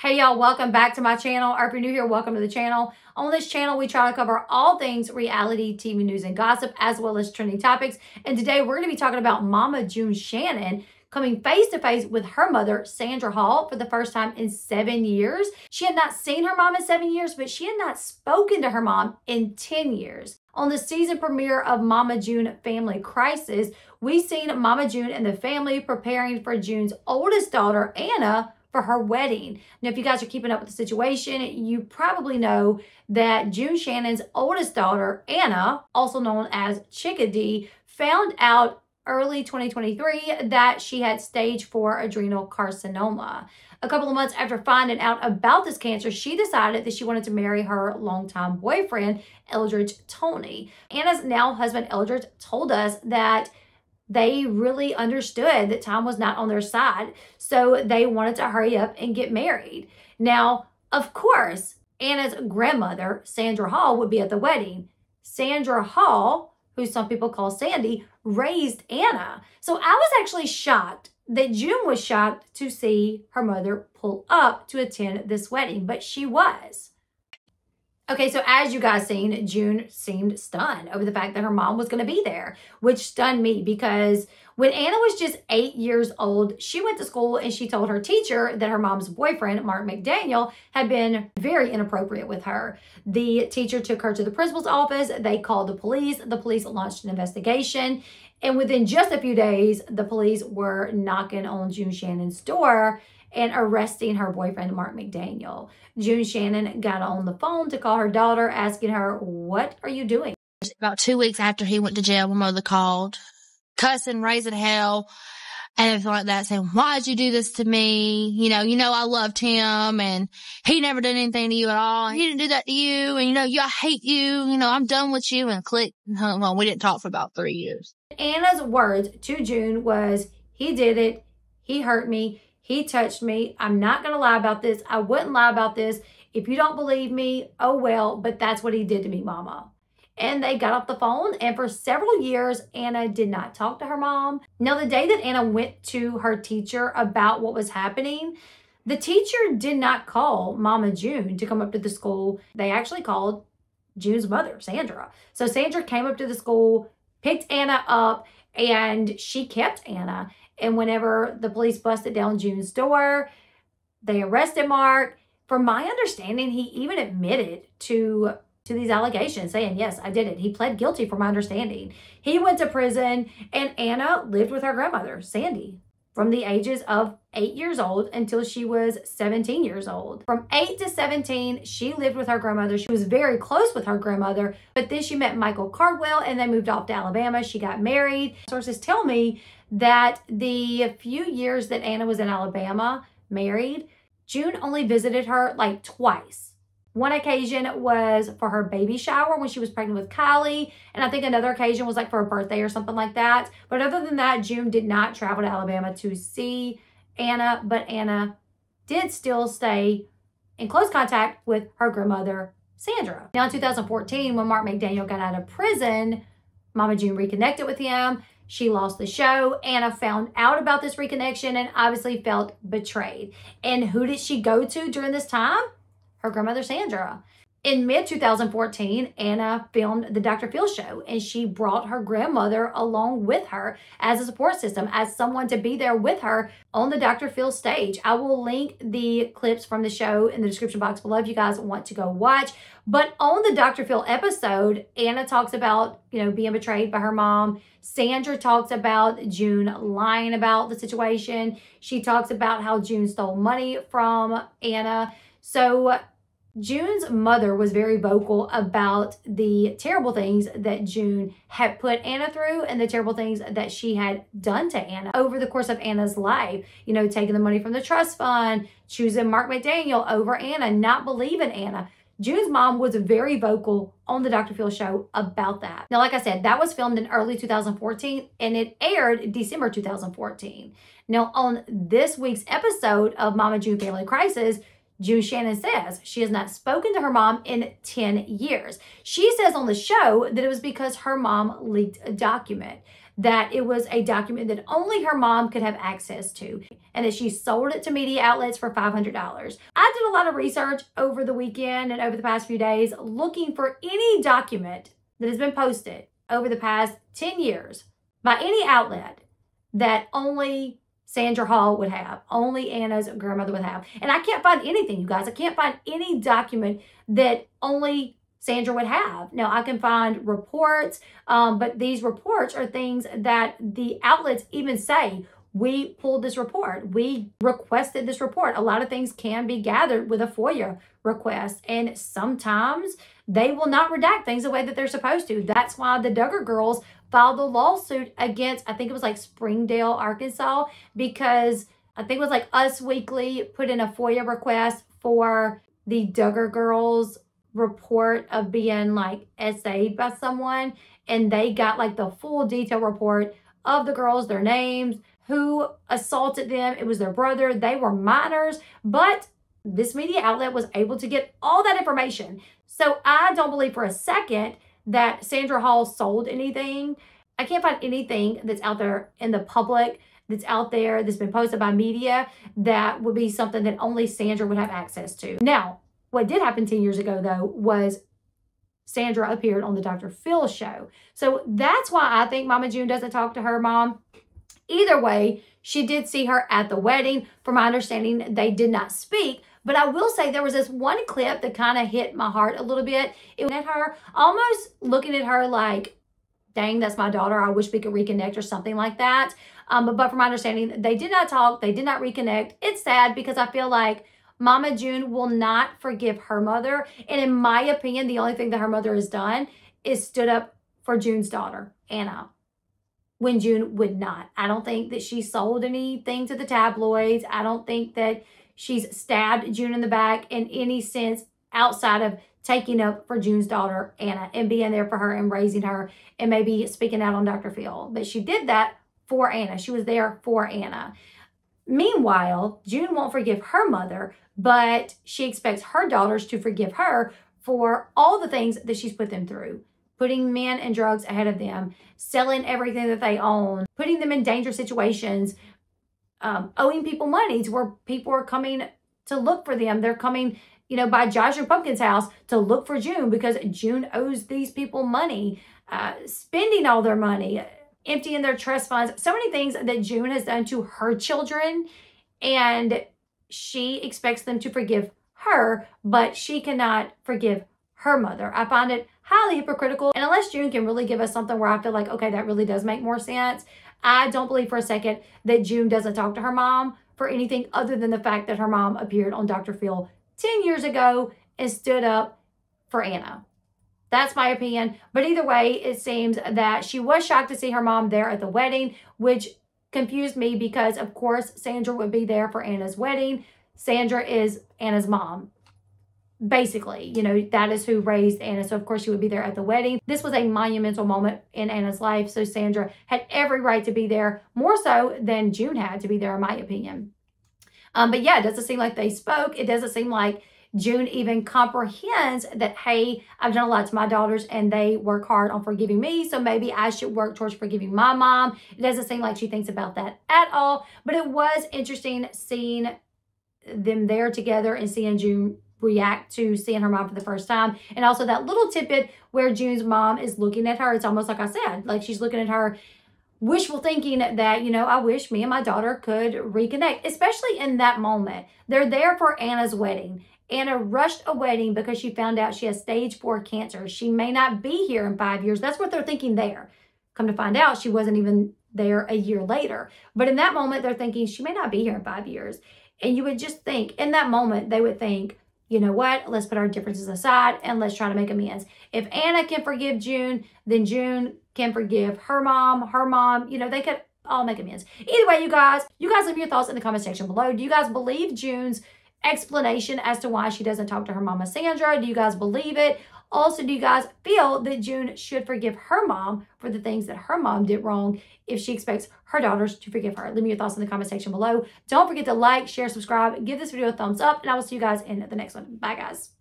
Hey y'all, welcome back to my channel. Or if you're new here, welcome to the channel. On this channel, we try to cover all things reality TV news and gossip, as well as trending topics. And today we're going to be talking about Mama June Shannon coming face to face with her mother, Sandra Hall, for the first time in 7 years. She had not seen her mom in 7 years, but she had not spoken to her mom in 10 years. On the season premiere of Mama June Family Crisis, we seen Mama June and the family preparing for June's oldest daughter, Anna, for her wedding. Now, if you guys are keeping up with the situation, you probably know that June Shannon's oldest daughter, Anna, also known as Chickadee, found out early 2023 that she had stage 4 adrenal carcinoma. A couple of months after finding out about this cancer, she decided that she wanted to marry her longtime boyfriend, Eldridge Tony. Anna's now husband, Eldridge, told us that they really understood that time was not on their side, so they wanted to hurry up and get married. Now, of course, Anna's grandmother, Sandra Hall, would be at the wedding. Sandra Hall, who some people call Sandy, raised Anna. So I was actually shocked that June was shocked to see her mother pull up to attend this wedding, but she was. Okay, so as you guys seen, June seemed stunned over the fact that her mom was going to be there, which stunned me because when Anna was just 8 years old, she went to school and she told her teacher that her mom's boyfriend, Mark McDaniel, had been very inappropriate with her. The teacher took her to the principal's office. They called the police. The police launched an investigation. And within just a few days, the police were knocking on June Shannon's door and arresting her boyfriend, Mark McDaniel. June Shannon got on the phone to call her daughter, asking her, "What are you doing?" About 2 weeks after he went to jail, my mother called, cussing, raising hell, and everything like that, saying, "Why'd you do this to me? You know, I loved him, and he never did anything to you at all. He didn't do that to you, and I hate you. I'm done with you." And click. Well, we didn't talk for about 3 years. Anna's words to June was, "He did it. He hurt me. He touched me. I'm not going to lie about this. I wouldn't lie about this. If you don't believe me, oh well, but that's what he did to me, Mama." And they got off the phone, and for several years, Anna did not talk to her mom. Now, the day that Anna went to her teacher about what was happening, the teacher did not call Mama June to come up to the school. They actually called June's mother, Sandra. So Sandra came up to the school, picked Anna up, and she kept Anna. And whenever the police busted down June's door, they arrested Mark. From my understanding, he even admitted to these allegations, saying, "Yes, I did it." He pled guilty, from my understanding. He went to prison, and Anna lived with her grandmother, Sandy, from the ages of 8 years old until she was 17 years old. From 8 to 17, she lived with her grandmother. She was very close with her grandmother, but then she met Michael Cardwell, and they moved off to Alabama. She got married. Sources tell me that the few years that Anna was in Alabama, married, June only visited her like twice. One occasion was for her baby shower when she was pregnant with Kylie, and I think another occasion was like for her birthday or something like that. But other than that, June did not travel to Alabama to see Anna, but Anna did still stay in close contact with her grandmother, Sandra. Now in 2014, when Mark McDaniel got out of prison, Mama June reconnected with him. She lost the show. Anna found out about this reconnection and obviously felt betrayed. And who did she go to during this time? Her grandmother, Sandra. In mid-2014, Anna filmed the Dr. Phil show, and she brought her grandmother along with her as a support system, as someone to be there with her on the Dr. Phil stage. I will link the clips from the show in the description box below if you guys want to go watch. But on the Dr. Phil episode, Anna talks about, being betrayed by her mom. Sandra talks about June lying about the situation. She talks about how June stole money from Anna. So June's mother was very vocal about the terrible things that June had put Anna through and the terrible things that she had done to Anna over the course of Anna's life. Taking the money from the trust fund, choosing Mark McDaniel over Anna, not believing Anna. June's mom was very vocal on the Dr. Phil show about that. Now, like I said, that was filmed in early 2014 and it aired December 2014. Now, on this week's episode of Mama June Family Crisis, June Shannon says she has not spoken to her mom in 10 years. She says on the show that it was because her mom leaked a document. that it was a document that only her mom could have access to, and that she sold it to media outlets for $500. I did a lot of research over the weekend and over the past few days looking for any document that has been posted over the past 10 years by any outlet that only Sandra Hall would have, only Anna's grandmother would have. And I can't find anything, you guys. I can't find any document that only Sandra would have. Now, I can find reports, but these reports are things that the outlets even say, we pulled this report, we requested this report. A lot of things can be gathered with a FOIA request, and sometimes they will not redact things the way that they're supposed to. That's why the Duggar girls filed a lawsuit against, I think it was like Springdale, Arkansas, because I think it was like Us Weekly put in a FOIA request for the Duggar girls report of being like essayed by someone, and they got like the full detailed report of the girls, their names, who assaulted them. It was their brother. They were minors, but this media outlet was able to get all that information. So I don't believe for a second that Sandra Hall sold anything. I can't find anything that's out there in the public, that's out there, that's been posted by media, that would be something that only Sandra would have access to. Now, what did happen 10 years ago, though, was Sandra appeared on the Dr. Phil show. So that's why I think Mama June doesn't talk to her mom. Either way, she did see her at the wedding. From my understanding, they did not speak. But I will say there was this one clip that kind of hit my heart a little bit. It went at her, almost looking at her like, dang, that's my daughter. I wish we could reconnect or something like that. But from my understanding, they did not talk. They did not reconnect. It's sad because I feel like Mama June will not forgive her mother. And in my opinion, the only thing that her mother has done is stood up for June's daughter, Anna, when June would not. I don't think that she sold anything to the tabloids. I don't think that she's stabbed June in the back in any sense outside of taking up for June's daughter, Anna, and being there for her and raising her and maybe speaking out on Dr. Phil. But she did that for Anna. She was there for Anna. Meanwhile, June won't forgive her mother, but she expects her daughters to forgive her for all the things that she's put them through. Putting men and drugs ahead of them, selling everything that they own, putting them in dangerous situations, owing people money to where people are coming to look for them. They're coming, by Josh and Pumpkin's house to look for June because June owes these people money, spending all their money, emptying their trust funds. So many things that June has done to her children, and she expects them to forgive her, but she cannot forgive her mother. I find it highly hypocritical. And unless June can really give us something where I feel like, okay, that really does make more sense, I don't believe for a second that June doesn't talk to her mom for anything other than the fact that her mom appeared on Dr. Phil 10 years ago and stood up for Anna. That's my opinion. But either way, it seems that she was shocked to see her mom there at the wedding, which confused me because, of course, Sandra would be there for Anna's wedding. Sandra is Anna's mom. Basically, that is who raised Anna. So, of course, she would be there at the wedding. This was a monumental moment in Anna's life. So, Sandra had every right to be there, more so than June had to be there, in my opinion. But yeah, it doesn't seem like they spoke. It doesn't seem like June even comprehends that, hey, I've done a lot to my daughters and they work hard on forgiving me. So maybe I should work towards forgiving my mom. It doesn't seem like she thinks about that at all. But it was interesting seeing them there together and seeing June react to seeing her mom for the first time. And also that little tidbit where June's mom is looking at her. It's almost like I said, like she's looking at her, wishful thinking that, I wish me and my daughter could reconnect, especially in that moment. They're there for Anna's wedding. Anna rushed a wedding because she found out she has stage 4 cancer. She may not be here in 5 years. That's what they're thinking there. Come to find out, she wasn't even there a year later. But in that moment, they're thinking she may not be here in 5 years. And you would just think, in that moment, they would think, you know what, let's put our differences aside and let's try to make amends. If Anna can forgive June, then June can forgive her mom, they could all make amends. Either way, you guys leave your thoughts in the comment section below. Do you guys believe June's explanation as to why she doesn't talk to her mama Sandra? Do you guys believe it? Also, do you guys feel that June should forgive her mom for the things that her mom did wrong if she expects her daughters to forgive her? Leave me your thoughts in the comment section below. Don't forget to like, share, subscribe, give this video a thumbs up, and I will see you guys in the next one. Bye, guys.